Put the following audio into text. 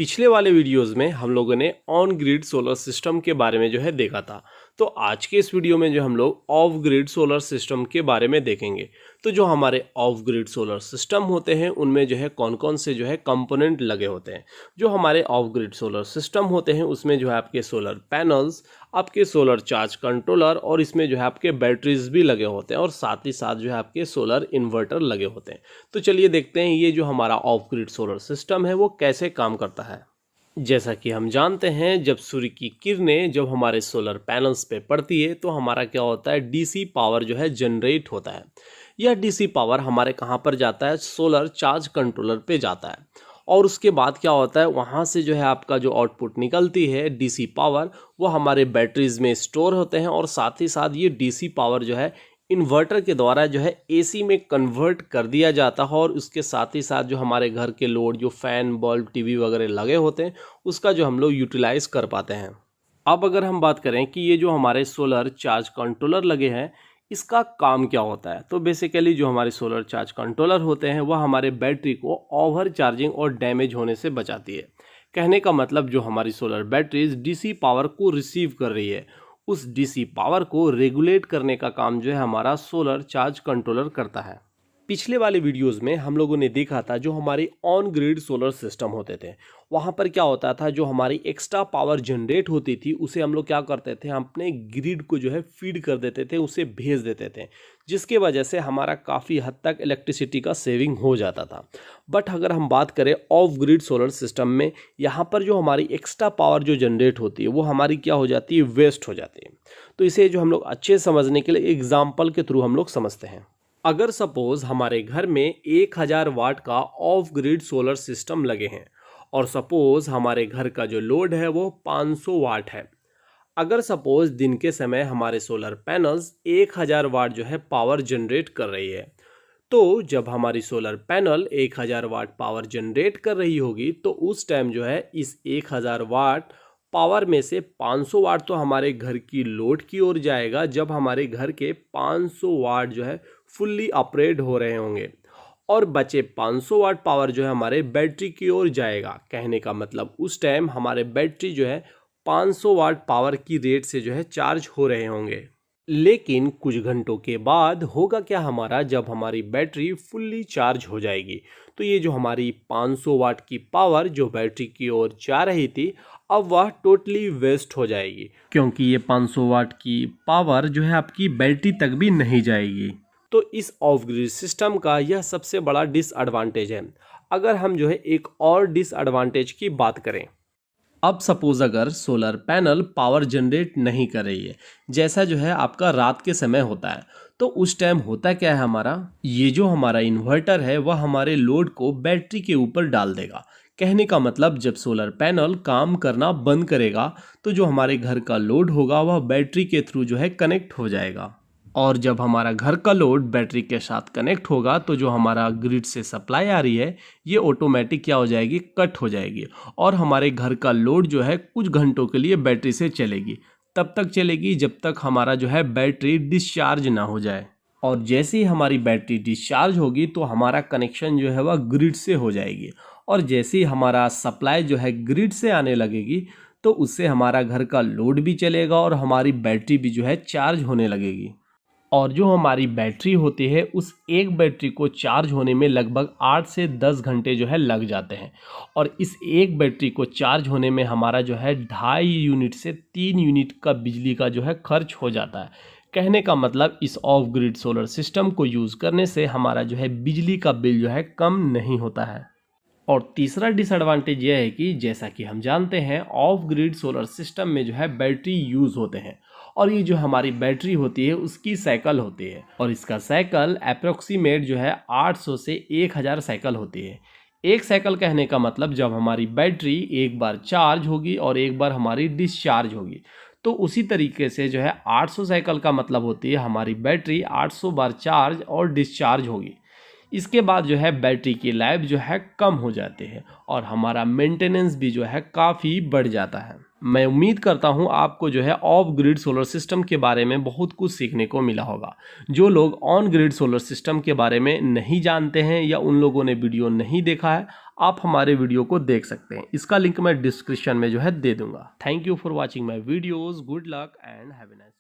पिछले वाले वीडियोस में हम लोगों ने ऑन ग्रिड सोलर सिस्टम के बारे में देखा था। तो आज के इस वीडियो में हम लोग ऑफ ग्रिड सोलर सिस्टम के बारे में देखेंगे। तो जो हमारे ऑफ ग्रिड सोलर सिस्टम होते हैं उनमें कौन कौन से कंपोनेंट लगे होते हैं। जो हमारे ऑफ ग्रिड सोलर सिस्टम होते हैं उसमें आपके सोलर पैनल्स, आपके सोलर चार्ज कंट्रोलर और इसमें आपके बैटरीज भी लगे होते हैं और साथ ही साथ आपके सोलर इन्वर्टर लगे होते हैं। तो चलिए देखते हैं ये जो हमारा ऑफ ग्रिड सोलर सिस्टम है वो कैसे काम करता है। जैसा कि हम जानते हैं, जब सूर्य की किरणें जब हमारे सोलर पैनल्स पे पड़ती है तो हमारा क्या होता है, डीसी पावर जनरेट होता है। यह डीसी पावर हमारे कहाँ पर जाता है, सोलर चार्ज कंट्रोलर पे जाता है। और उसके बाद क्या होता है, वहाँ से आपका जो आउटपुट निकलती है डीसी पावर, वो हमारे बैटरीज में स्टोर होते हैं और साथ ही साथ ये डीसी पावर इन्वर्टर के द्वारा एसी में कन्वर्ट कर दिया जाता है। और उसके साथ ही साथ जो हमारे घर के लोड, जो फैन, बल्ब, टीवी वगैरह लगे होते हैं, उसका हम लोग यूटिलाइज कर पाते हैं। अब अगर हम बात करें कि ये जो हमारे सोलर चार्ज कंट्रोलर लगे हैं इसका काम क्या होता है, तो बेसिकली जो हमारे सोलर चार्ज कंट्रोलर होते हैं वह हमारे बैटरी को ओवर चार्जिंग और डैमेज होने से बचाती है। कहने का मतलब जो हमारी सोलर बैटरीज डीसी पावर को रिसीव कर रही है, उस डीसी पावर को रेगुलेट करने का काम हमारा सोलर चार्ज कंट्रोलर करता है। पिछले वाले वीडियोस में हम लोगों ने देखा था जो हमारे ऑन ग्रिड सोलर सिस्टम होते थे, वहाँ पर क्या होता था, जो हमारी एक्स्ट्रा पावर जनरेट होती थी उसे हम लोग क्या करते थे, हम अपने ग्रिड को फीड कर देते थे, उसे भेज देते थे, जिसके वजह से हमारा काफ़ी हद तक इलेक्ट्रिसिटी का सेविंग हो जाता था। बट अगर हम बात करें ऑफ ग्रिड सोलर सिस्टम में, यहाँ पर जो हमारी एक्स्ट्रा पावर जनरेट होती है वो हमारी क्या हो जाती है, वेस्ट हो जाती है। तो इसे हम लोग अच्छे समझने के लिए एग्जाम्पल के थ्रू हम लोग समझते हैं। अगर सपोज हमारे घर में 1000 वाट का ऑफ ग्रिड सोलर सिस्टम लगे हैं और सपोज हमारे घर का जो लोड है वो 500 वाट है। अगर सपोज दिन के समय हमारे solar panels 1000 watt power generate कर रही है, तो जब हमारी solar panel 1000 watt power generate कर रही होगी तो उस टाइम इस 1000 वाट पावर में से 500 वाट तो हमारे घर की लोड की ओर जाएगा, जब हमारे घर के 500 वाट फुल्ली ऑपरेट हो रहे होंगे, और बचे 500 वाट पावर हमारे बैटरी की ओर जाएगा। कहने का मतलब उस टाइम हमारे बैटरी 500 वाट पावर की रेट से चार्ज हो रहे होंगे। लेकिन कुछ घंटों के बाद होगा क्या हमारा, जब हमारी बैटरी फुल्ली चार्ज हो जाएगी तो ये जो हमारी 500 वाट की पावर जो बैटरी की ओर जा रही थी अब वह टोटली वेस्ट हो जाएगी, क्योंकि ये 500 वाट की पावर आपकी बैटरी तक भी नहीं जाएगी। तो इस ऑफ ग्रिड सिस्टम का यह सबसे बड़ा डिसएडवांटेज है। अगर हम एक और डिसएडवांटेज की बात करें, अब सपोज अगर सोलर पैनल पावर जनरेट नहीं कर रही है, जैसा आपका रात के समय होता है, तो उस टाइम होता क्या है, हमारा ये जो हमारा इन्वर्टर है वह हमारे लोड को बैटरी के ऊपर डाल देगा। कहने का मतलब जब सोलर पैनल काम करना बंद करेगा तो जो हमारे घर का लोड होगा वह बैटरी के थ्रू कनेक्ट हो जाएगा, और जब हमारा घर का लोड बैटरी के साथ कनेक्ट होगा तो जो हमारा ग्रिड से सप्लाई आ रही है ये ऑटोमेटिक क्या हो जाएगी, कट हो जाएगी, और हमारे घर का लोड कुछ घंटों के लिए बैटरी से चलेगी। तब तक चलेगी जब तक हमारा बैटरी डिस्चार्ज ना हो जाए, और जैसे ही हमारी बैटरी डिस्चार्ज होगी तो हमारा कनेक्शन वह ग्रिड से हो जाएगी, और जैसे ही हमारा सप्लाई ग्रिड से आने लगेगी तो उससे हमारा घर का लोड भी चलेगा और हमारी बैटरी भी चार्ज होने लगेगी। और जो हमारी बैटरी होती है उस एक बैटरी को चार्ज होने में लगभग 8 से 10 घंटे लग जाते हैं, और इस एक बैटरी को चार्ज होने में हमारा 2.5 यूनिट से 3 यूनिट का बिजली का खर्च हो जाता है। कहने का मतलब इस ऑफ ग्रिड सोलर सिस्टम को यूज़ करने से हमारा बिजली का बिल कम नहीं होता है। और तीसरा डिसएडवांटेज यह है कि जैसा कि हम जानते हैं ऑफ ग्रिड सोलर सिस्टम में बैटरी यूज़ होते हैं, और ये जो हमारी बैटरी होती है उसकी साइकिल होती है, और इसका साइकिल अप्रोक्सीमेट 800 से 1000 साइकिल होती है। एक साइकिल कहने का मतलब जब हमारी बैटरी एक बार चार्ज होगी और एक बार हमारी डिस्चार्ज होगी, तो उसी तरीके से 800 साइकिल का मतलब होती है हमारी बैटरी 800 बार चार्ज और डिस्चार्ज होगी। इसके बाद बैटरी की लाइफ कम हो जाती है और हमारा मेंटेनेंस भी काफ़ी बढ़ जाता है। मैं उम्मीद करता हूं आपको जो है ऑफ ग्रिड सोलर सिस्टम के बारे में बहुत कुछ सीखने को मिला होगा। जो लोग ऑन ग्रिड सोलर सिस्टम के बारे में नहीं जानते हैं या उन लोगों ने वीडियो नहीं देखा है, आप हमारे वीडियो को देख सकते हैं। इसका लिंक मैं डिस्क्रिप्शन में जो है दे दूंगा। Thank you for watching my videos. Good luck and have a nice